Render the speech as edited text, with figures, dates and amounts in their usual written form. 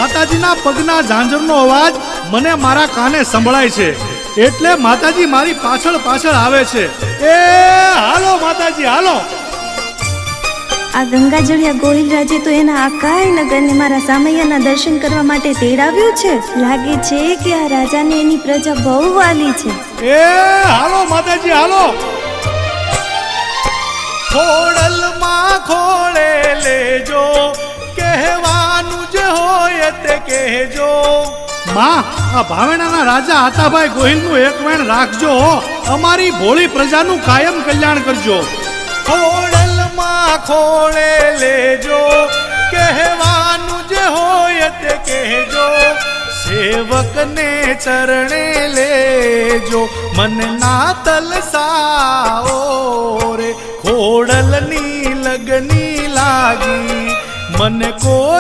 માતાજીના પગના ઝાંઝરનો અવાજ મને મારા કાને સંભળાય છે, એટલે માતાજી મારી પાછળ પાછળ આવે છે. એ હાલો માતાજી હાલો. આ ગંગાજળિયા ગોહિલરાજે તો એના આકાય નગરને મારા સામૈયાના દર્શન કરવા માટે તેડાવ્યું છે. લાગે છે કે આ રાજાને એની પ્રજા બહુ વાલી છે. એ હાલો માતાજી હાલો. ખોડલમાં ખોળે લેજો, કહેવાનું જ હોય તે કહેજો. માં, આ ભાવેણાના રાજા આતાભાઈ ગોહિલનું એક વેણ રાખજો. અમારી ભોળી પ્રજાનું કાયમ કલ્યાણ કરજો. ખોડલમાં ખોળે લેજો, કહેવાનું જ હોય તે કહેજો. સેવકને ચરણે લેજો, મન ના તલસાઓ રે. ખોડલની લગની લાગી, મને કોઈ